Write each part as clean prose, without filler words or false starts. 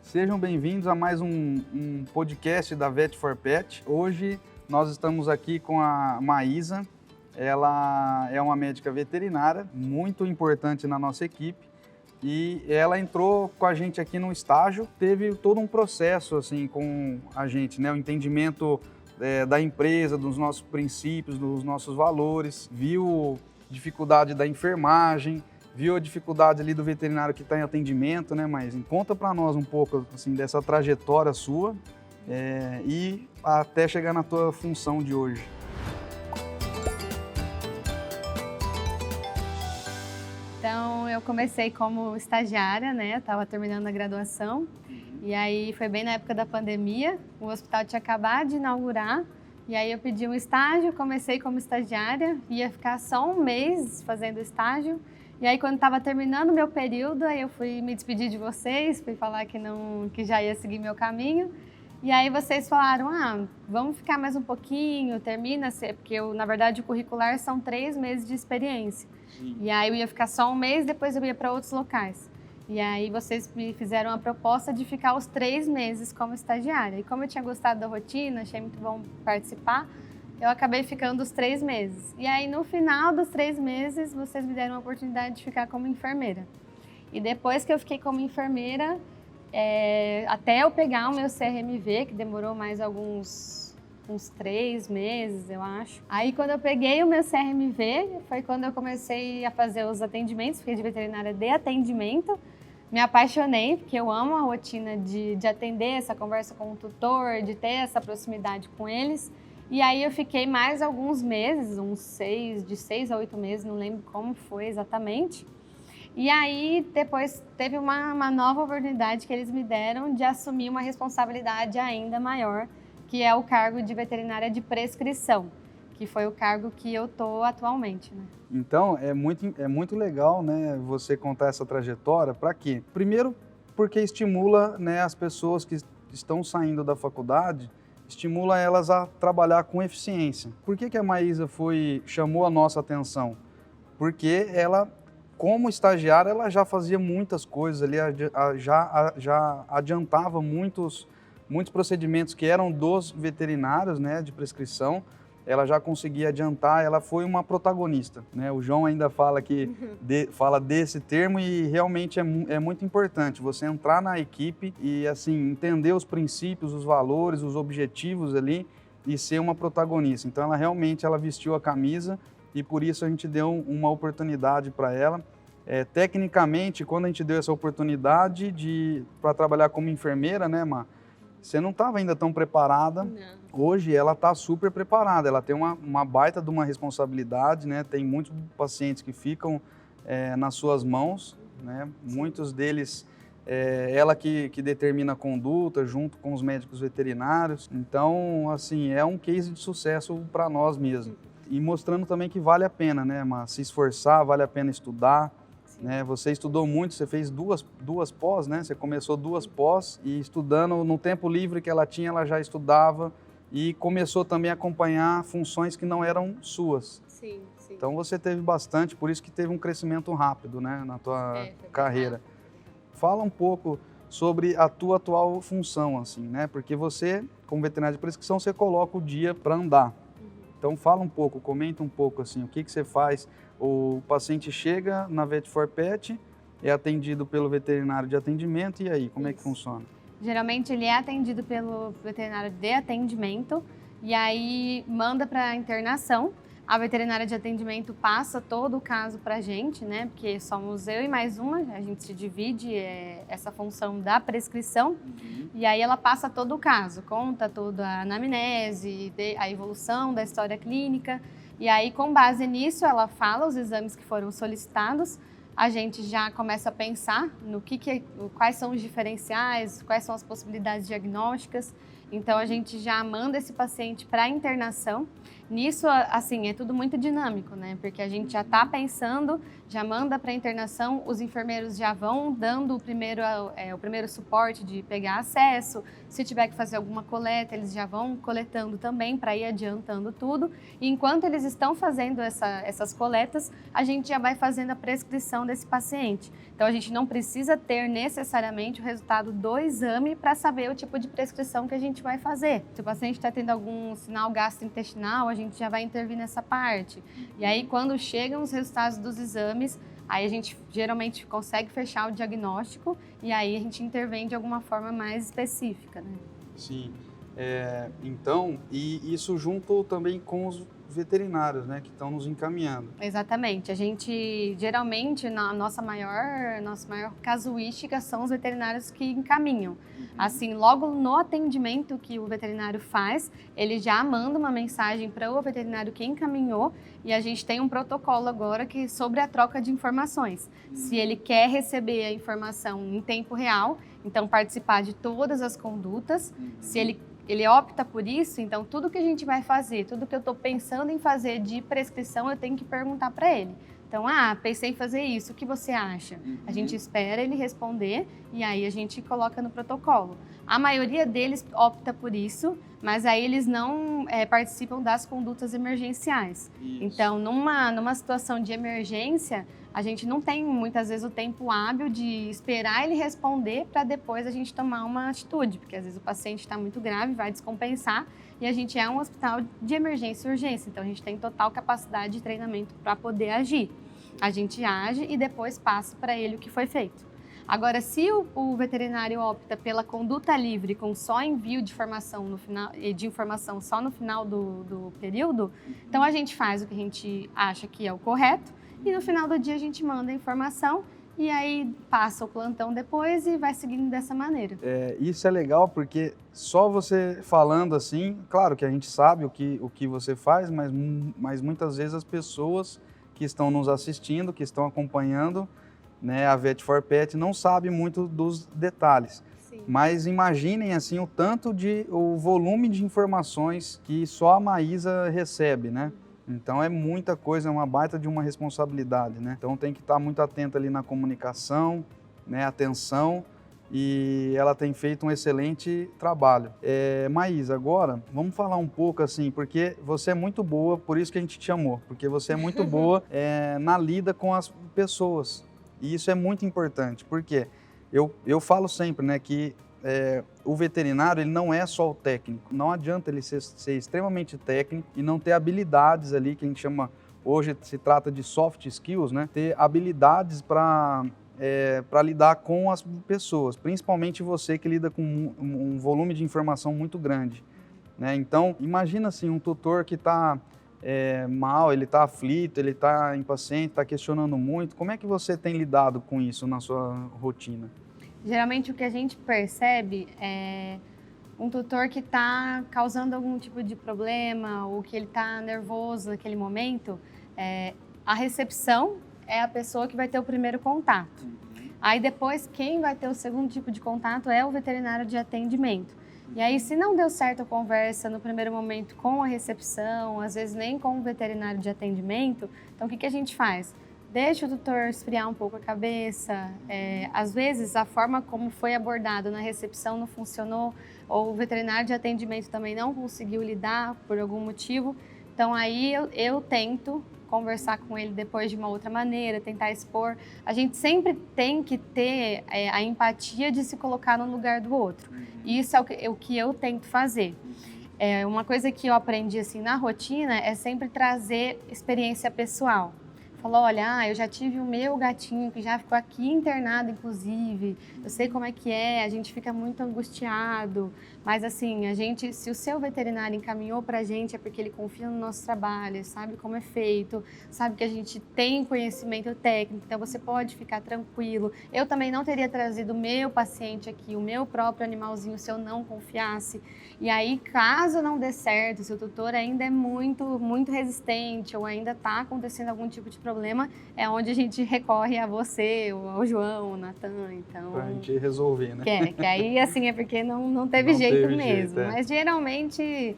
Sejam bem-vindos a mais um podcast da Vet4Pet. Hoje nós estamos aqui com a Maísa. Ela é uma médica veterinária muito importante na nossa equipe e ela entrou com a gente aqui no estágio. Teve todo um processo assim com a gente, né? O entendimento da empresa, dos nossos princípios, dos nossos valores, viu dificuldade da enfermagem, viu a dificuldade ali do veterinário que está em atendimento, né? Mas conta para nós um pouco assim, dessa trajetória sua e até chegar na tua função de hoje. Então, eu comecei como estagiária, né? Eu estava terminando a graduação e aí foi bem na época da pandemia. O hospital tinha acabado de inaugurar e aí eu pedi um estágio, comecei como estagiária, ia ficar só um mês fazendo estágio. E aí, quando estava terminando o meu período, aí eu fui me despedir de vocês, fui falar que já ia seguir meu caminho. E aí vocês falaram, vamos ficar mais um pouquinho, termina, porque na verdade o curricular são 3 meses de experiência. Sim. E aí eu ia ficar só um mês, depois eu ia para outros locais. E aí vocês me fizeram a proposta de ficar os 3 meses como estagiária. E como eu tinha gostado da rotina, achei muito bom participar, eu acabei ficando os 3 meses. E aí, no final dos 3 meses, vocês me deram a oportunidade de ficar como enfermeira. E depois que eu fiquei como enfermeira, até eu pegar o meu CRMV, que demorou mais uns 3 meses, eu acho. Aí, quando eu peguei o meu CRMV, foi quando eu comecei a fazer os atendimentos, fiquei de veterinária de atendimento. Me apaixonei, porque eu amo a rotina de atender, essa conversa com o tutor, de ter essa proximidade com eles. E aí eu fiquei mais alguns meses, de 6 a 8 meses, não lembro como foi exatamente. E aí depois teve uma nova oportunidade que eles me deram de assumir uma responsabilidade ainda maior, que é o cargo de veterinária de prescrição, que foi o cargo que eu estou atualmente, né? Então, é muito legal, né, você contar essa trajetória. Para quê? Primeiro, porque estimula, né, as pessoas que estão saindo da faculdade, estimula elas a trabalhar com eficiência. Por que a Maísa chamou a nossa atenção? Porque ela, como estagiária, ela já fazia muitas coisas ali, já adiantava muitos procedimentos que eram dos veterinários, né, de prescrição. Ela já conseguia adiantar, ela foi uma protagonista, né? O João ainda fala fala desse termo e realmente é muito importante você entrar na equipe e assim entender os princípios, os valores, os objetivos ali e ser uma protagonista. Então ela vestiu a camisa e por isso a gente deu uma oportunidade para ela. Tecnicamente, quando a gente deu essa oportunidade para trabalhar como enfermeira, né, Má? Você não estava ainda tão preparada. Não. Hoje ela está super preparada, ela tem uma baita de uma responsabilidade, né? Tem muitos pacientes que ficam nas suas mãos, né? Muitos deles, ela que determina a conduta junto com os médicos veterinários. Então, assim, é um case de sucesso para nós mesmo. E mostrando também que vale a pena, né, Mas se esforçar, vale a pena estudar. Né? Você estudou muito, você fez duas pós, né? Você começou 2 pós e estudando no tempo livre que ela tinha, ela já estudava e começou também a acompanhar funções que não eram suas. Sim, sim. Então você teve bastante, por isso que teve um crescimento rápido, né, na tua carreira. Fala um pouco sobre a tua atual função, assim, né? Porque você, como veterinário de prescrição, você coloca o dia para andar. Então fala um pouco, comenta um pouco assim, o que você faz. O paciente chega na Vet4Pet, é atendido pelo veterinário de atendimento e aí, como é que funciona? Geralmente ele é atendido pelo veterinário de atendimento e aí manda para internação. A veterinária de atendimento passa todo o caso para a gente, né? Porque somos eu e mais uma, a gente se divide essa função da prescrição. E aí ela passa todo o caso, conta toda a anamnese, a evolução da história clínica. E aí, com base nisso, ela fala os exames que foram solicitados. A gente já começa a pensar no quais são os diferenciais, quais são as possibilidades diagnósticas. Então, a gente já manda esse paciente para a internação. Nisso, assim, é tudo muito dinâmico, né? Porque a gente já está pensando, já manda para a internação, os enfermeiros já vão dando o primeiro suporte de pegar acesso. Se tiver que fazer alguma coleta, eles já vão coletando também para ir adiantando tudo. E enquanto eles estão fazendo essas coletas, a gente já vai fazendo a prescrição desse paciente. Então, a gente não precisa ter necessariamente o resultado do exame para saber o tipo de prescrição que a gente vai fazer. Se o paciente está tendo algum sinal gastrointestinal, a gente já vai intervir nessa parte. E aí, quando chegam os resultados dos exames, aí a gente geralmente consegue fechar o diagnóstico e aí a gente intervém de alguma forma mais específica, né? Sim. Então, e isso junto também com os veterinários, né, que estão nos encaminhando. Exatamente. A gente, geralmente, na nossa maior casuística são os veterinários que encaminham. Assim, logo no atendimento que o veterinário faz, ele já manda uma mensagem para o veterinário que encaminhou e a gente tem um protocolo agora sobre a troca de informações. Se ele quer receber a informação em tempo real, então participar de todas as condutas, se ele opta por isso, então tudo que a gente vai fazer, tudo que eu estou pensando em fazer de prescrição, eu tenho que perguntar para ele. Então, pensei em fazer isso, o que você acha? A gente espera ele responder e aí a gente coloca no protocolo. A maioria deles opta por isso, mas aí eles não participam das condutas emergenciais. Isso. Então, numa situação de emergência, a gente não tem muitas vezes o tempo hábil de esperar ele responder para depois a gente tomar uma atitude, porque às vezes o paciente está muito grave, vai descompensar e a gente é um hospital de emergência e urgência, então a gente tem total capacidade de treinamento para poder agir. A gente age e depois passa para ele o que foi feito. Agora, se o veterinário opta pela conduta livre com só envio de informação só no final do período, então a gente faz o que a gente acha que é o correto e no final do dia a gente manda a informação e aí passa o plantão depois e vai seguindo dessa maneira. Isso é legal porque só você falando assim, claro que a gente sabe o que você faz, mas muitas vezes as pessoas que estão nos assistindo, que estão acompanhando, né, a Vet4Pet não sabe muito dos detalhes. Sim. Mas imaginem assim o volume de informações que só a Maísa recebe, né? Então é muita coisa, é uma baita de uma responsabilidade, né? Então tem que estar muito atenta ali na comunicação, né, atenção, e ela tem feito um excelente trabalho. Maísa, agora vamos falar um pouco assim, porque você é muito boa, por isso que a gente te chamou, porque você é muito boa na lida com as pessoas. E isso é muito importante, porque eu falo sempre, né, que o veterinário ele não é só o técnico. Não adianta ele ser extremamente técnico e não ter habilidades ali, que a gente chama, hoje se trata de soft skills, né? Ter habilidades para lidar com as pessoas, principalmente você que lida com um volume de informação muito grande, né? Então, imagina assim, um tutor que está mal, ele está aflito, ele está impaciente, está questionando muito. Como é que você tem lidado com isso na sua rotina? Geralmente o que a gente percebe é um tutor que está causando algum tipo de problema ou que ele está nervoso naquele momento, a recepção é a pessoa que vai ter o primeiro contato. Aí depois quem vai ter o segundo tipo de contato é o veterinário de atendimento. E aí se não deu certo a conversa no primeiro momento com a recepção, às vezes nem com o veterinário de atendimento, então o que a gente faz? Deixa o tutor esfriar um pouco a cabeça, às vezes a forma como foi abordado na recepção não funcionou, ou o veterinário de atendimento também não conseguiu lidar por algum motivo, então aí eu tento conversar com ele depois de uma outra maneira, tentar expor. A gente sempre tem que ter a empatia de se colocar no lugar do outro, e isso é o que eu tento fazer. Uma coisa que eu aprendi assim, na rotina é sempre trazer experiência pessoal. Falou, olha, eu já tive o meu gatinho que já ficou aqui internado, inclusive. Eu sei como é que é, a gente fica muito angustiado. Mas assim, se o seu veterinário encaminhou pra gente é porque ele confia no nosso trabalho, sabe como é feito, sabe que a gente tem conhecimento técnico, então você pode ficar tranquilo. Eu também não teria trazido o meu paciente aqui, o meu próprio animalzinho, se eu não confiasse. E aí, caso não dê certo, se o tutor ainda é muito, muito resistente ou ainda está acontecendo algum tipo de problema, é onde a gente recorre a você, ou ao João, ao Natan, então... Pra gente resolver, né? Que aí, assim, é porque não teve jeito mesmo. Mas, geralmente,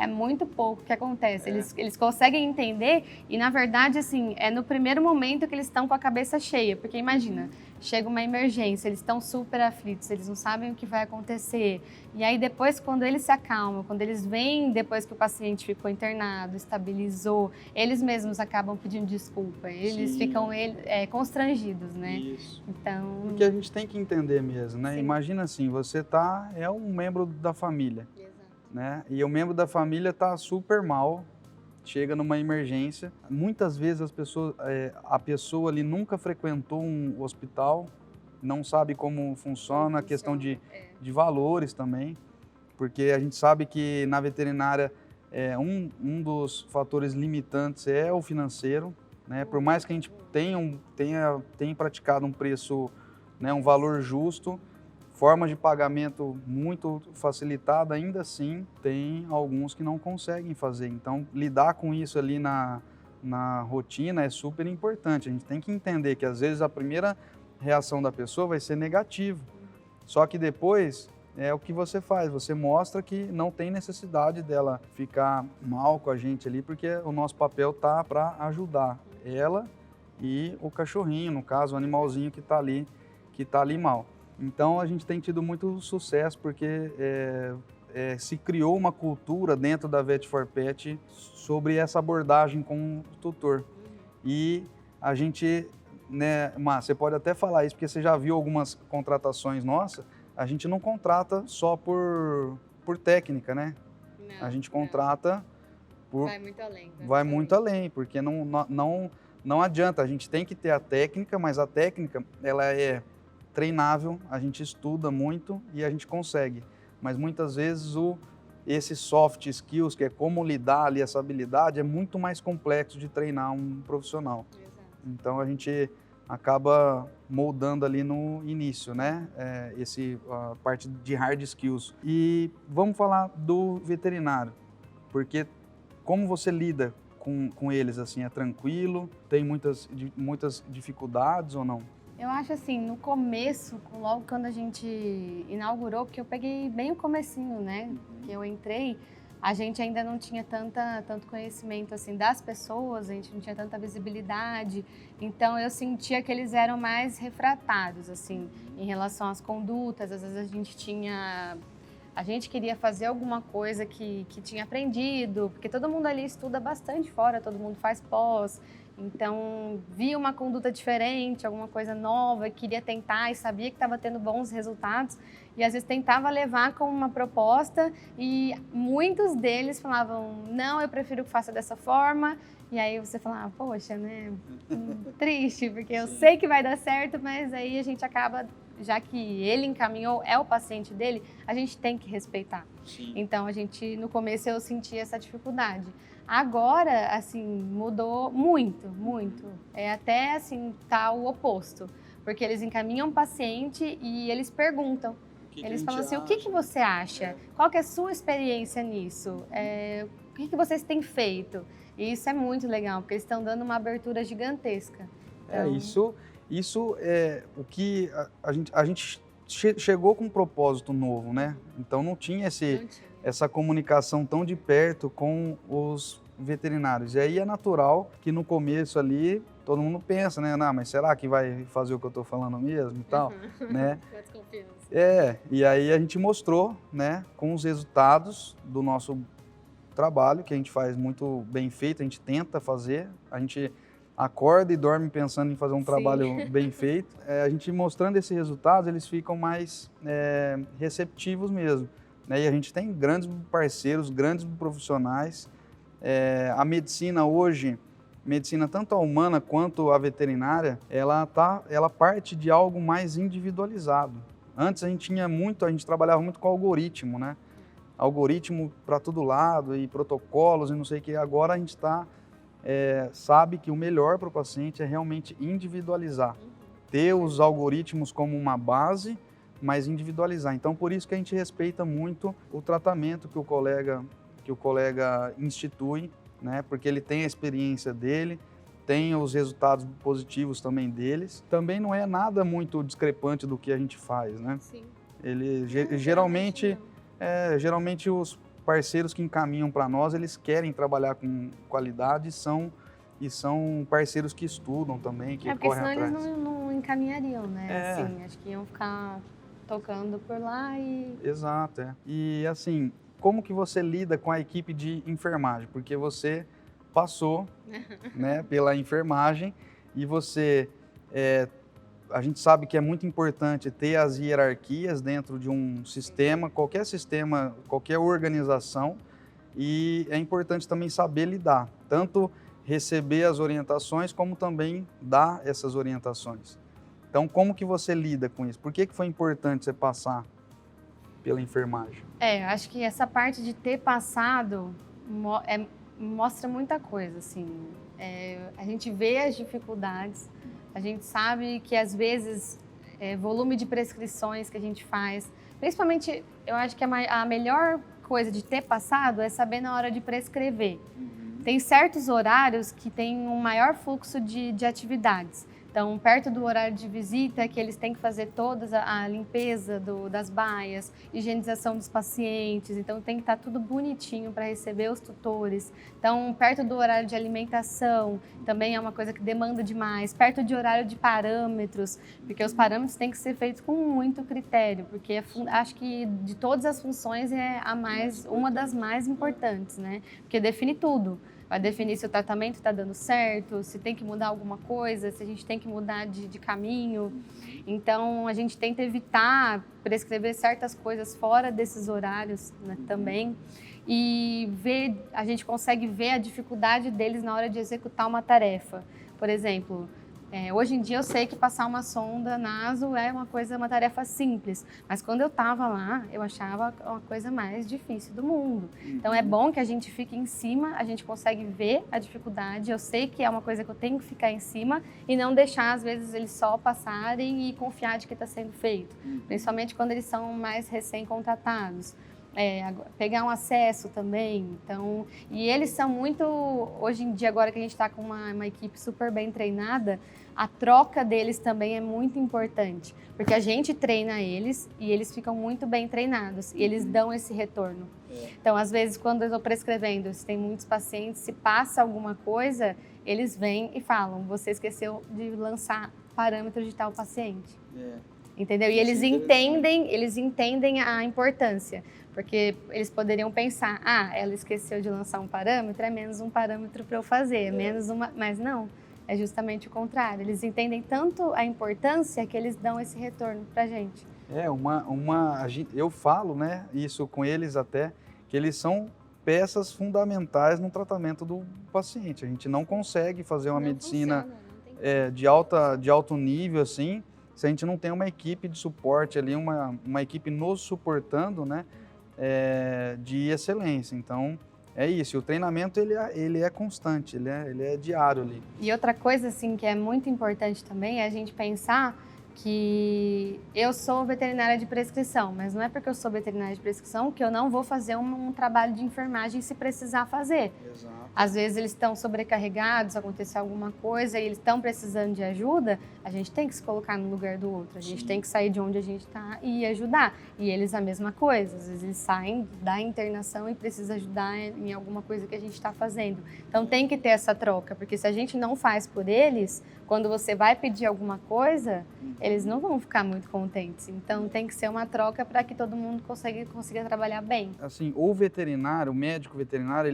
é muito pouco que acontece. Eles conseguem entender e, na verdade, assim, é no primeiro momento que eles estão com a cabeça cheia. Porque imagina, chega uma emergência, eles estão super aflitos, eles não sabem o que vai acontecer. E aí depois, quando eles se acalmam, quando eles veem depois que o paciente ficou internado, estabilizou, eles mesmos acabam pedindo desculpa. Eles ficam constrangidos, né? Isso. Então... Porque a gente tem que entender mesmo, né? Sim. Imagina assim, você é um membro da família, né? E o membro da família tá super mal, chega numa emergência. Muitas vezes a pessoa ali nunca frequentou um hospital, não sabe como funciona, a questão de valores também, porque a gente sabe que na veterinária um dos fatores limitantes é o financeiro, né? Por mais que a gente tenha praticado um preço, né, um valor justo, forma de pagamento muito facilitada, ainda assim tem alguns que não conseguem fazer. Então, lidar com isso ali na rotina é super importante. A gente tem que entender que às vezes a primeira reação da pessoa vai ser negativa. Só que depois é o que você faz, você mostra que não tem necessidade dela ficar mal com a gente ali, porque o nosso papel tá para ajudar ela e o cachorrinho, no caso, o animalzinho que tá ali mal. Então a gente tem tido muito sucesso porque se criou uma cultura dentro da Vet4Pet sobre essa abordagem com o tutor. E a gente, né, Má, você pode até falar isso porque você já viu algumas contratações nossas, a gente não contrata só por técnica, né? Não, a gente contrata por... Vai muito além. Vai muito além, porque não adianta, a gente tem que ter a técnica, mas a técnica ela é treinável, a gente estuda muito e a gente consegue. Mas muitas vezes esses soft skills, que é como lidar ali, essa habilidade, é muito mais complexo de treinar um profissional. Exato. Então a gente acaba moldando ali no início, né? A parte de hard skills. E vamos falar do veterinário, porque como você lida com eles, assim, é tranquilo? Tem muitas dificuldades ou não? Eu acho assim, no começo, logo quando a gente inaugurou, porque eu peguei bem o comecinho, né? Que eu entrei, a gente ainda não tinha tanto conhecimento assim das pessoas, a gente não tinha tanta visibilidade. Então eu sentia que eles eram mais refratários, assim, em relação às condutas. Às vezes a gente queria fazer alguma coisa que tinha aprendido, porque todo mundo ali estuda bastante fora, todo mundo faz pós. Então, via uma conduta diferente, alguma coisa nova, e queria tentar e sabia que estava tendo bons resultados. E às vezes tentava levar com uma proposta e muitos deles falavam, não, eu prefiro que faça dessa forma. E aí você fala, poxa, né, triste, porque eu sei que vai dar certo, mas aí a gente acaba, já que ele encaminhou, é o paciente dele, a gente tem que respeitar. Sim. Então, no começo eu senti essa dificuldade. Agora, assim, mudou muito, muito. Até, assim, tá o oposto. Porque eles encaminham o paciente e eles perguntam. Eles falam assim, o que você acha? Qual que é a sua experiência nisso? O que vocês têm feito? E isso é muito legal, porque eles estão dando uma abertura gigantesca. Então... Isso é o que a gente chegou com um propósito novo, né? Então não tinha essa comunicação tão de perto com os veterinários. E aí é natural que no começo ali todo mundo pensa, né? Não, mas será que vai fazer o que eu estou falando mesmo e tal, né? E aí a gente mostrou, né, com os resultados do nosso trabalho, que a gente faz muito bem feito, a gente tenta fazer, a gente acorda e dorme pensando em fazer um trabalho bem feito. A gente mostrando esses resultados, eles ficam mais receptivos mesmo. Né? E a gente tem grandes parceiros, grandes profissionais. A medicina hoje, medicina tanto a humana quanto a veterinária, ela parte de algo mais individualizado. Antes a gente trabalhava muito com algoritmo, né? Algoritmo para todo lado e protocolos e não sei o que. Agora a gente sabe que o melhor para o paciente é realmente individualizar. Ter os algoritmos como uma base, mas individualizar. Então, por isso que a gente respeita muito o tratamento que o colega institui, né? Porque ele tem a experiência dele, tem os resultados positivos também deles. Também não é nada muito discrepante do que a gente faz, né? Sim. Geralmente os parceiros que encaminham para nós, eles querem trabalhar com qualidade e são parceiros que estudam também, que porque correm senão atrás. eles não encaminhariam, né? É. Assim, acho que iam ficar tocando por lá e... Exato, é. E assim, como que você lida com a equipe de enfermagem? Porque você passou, né, pela enfermagem e a gente sabe que é muito importante ter as hierarquias dentro de um sistema, qualquer organização, e é importante também saber lidar, tanto receber as orientações como também dar essas orientações. Então, como que você lida com isso? Por que foi importante você passar pela enfermagem? Acho que essa parte de ter passado mostra muita coisa, assim. A gente vê as dificuldades, a gente sabe que às vezes volume de prescrições que a gente faz, principalmente eu acho que a melhor coisa de ter passado é saber na hora de prescrever. Tem certos horários que tem um maior fluxo de atividades. Então, perto do horário de visita, que eles têm que fazer toda a limpeza das baias, higienização dos pacientes, então tem que estar tudo bonitinho para receber os tutores. Então, perto do horário de alimentação, também é uma coisa que demanda demais. Perto de horário de parâmetros, porque os parâmetros têm que ser feitos com muito critério, porque acho que de todas as funções é uma das mais importantes, né? Porque define tudo. Vai definir se o tratamento está dando certo, se tem que mudar alguma coisa, se a gente tem que mudar de caminho. Então, a gente tenta evitar prescrever certas coisas fora desses horários, né, também. E a gente consegue ver a dificuldade deles na hora de executar uma tarefa. Por exemplo, hoje em dia eu sei que passar uma sonda naso é uma tarefa simples, mas quando eu estava lá, eu achava uma coisa mais difícil do mundo. Então é bom que a gente fique em cima, a gente consegue ver a dificuldade, eu sei que é uma coisa que eu tenho que ficar em cima e não deixar, às vezes, eles só passarem e confiar de que está sendo feito, principalmente quando eles são mais recém-contratados. Pegar um acesso também, então, e eles são muito, hoje em dia, agora que a gente está com uma equipe super bem treinada, a troca deles também é muito importante, porque a gente treina eles e eles ficam muito bem treinados e eles dão esse retorno. Então, às vezes, quando eu estou prescrevendo, se tem muitos pacientes, se passa alguma coisa, eles vêm e falam, você esqueceu de lançar parâmetro de tal paciente. Entendeu? E eles entendem a importância, porque eles poderiam pensar, ela esqueceu de lançar um parâmetro, é menos um parâmetro para eu fazer, é menos uma... Mas não, é justamente o contrário. Eles entendem tanto a importância que eles dão esse retorno para a gente. Eu falo, né, isso com eles até, que eles são peças fundamentais no tratamento do paciente. A gente não consegue fazer uma medicina de alto nível, assim, se a gente não tem uma equipe de suporte ali, uma equipe nos suportando, né, de excelência. Então, é isso. O treinamento, ele é constante, ele é diário ali. E outra coisa, assim, que é muito importante também é a gente pensar que eu sou veterinária de prescrição, mas não é porque eu sou veterinária de prescrição que eu não vou fazer um trabalho de enfermagem se precisar fazer. Exato. Às vezes eles estão sobrecarregados, aconteceu alguma coisa e eles estão precisando de ajuda, a gente tem que se colocar no lugar do outro, a gente tem que sair de onde a gente está e ajudar. E eles a mesma coisa, às vezes eles saem da internação e precisam ajudar em alguma coisa que a gente está fazendo. Então tem que ter essa troca, porque se a gente não faz por eles, quando você vai pedir alguma coisa, eles não vão ficar muito contentes. Então tem que ser uma troca para que todo mundo consiga trabalhar bem. Assim, o médico veterinário,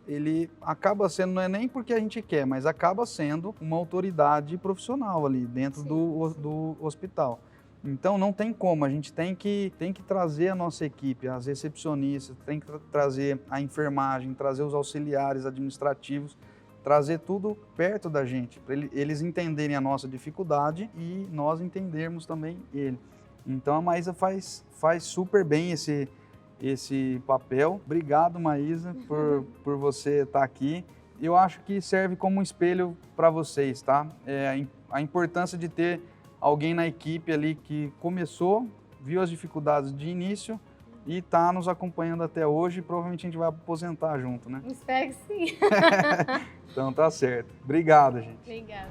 ele acaba sendo, não é nem porque a gente quer, mas acaba sendo uma autoridade profissional ali dentro do hospital. Então não tem como, a gente tem que trazer a nossa equipe, as recepcionistas, tem que trazer a enfermagem, trazer os auxiliares administrativos, trazer tudo perto da gente, para eles entenderem a nossa dificuldade e nós entendermos também ele. Então a Maísa faz super bem esse papel. Obrigado, Maísa, por você estar aqui. Eu acho que serve como um espelho para vocês, tá? A importância de ter alguém na equipe ali que começou, viu as dificuldades de início e está nos acompanhando até hoje. Provavelmente a gente vai aposentar junto, né? Espero que sim. Então tá certo. Obrigado, gente. Obrigada.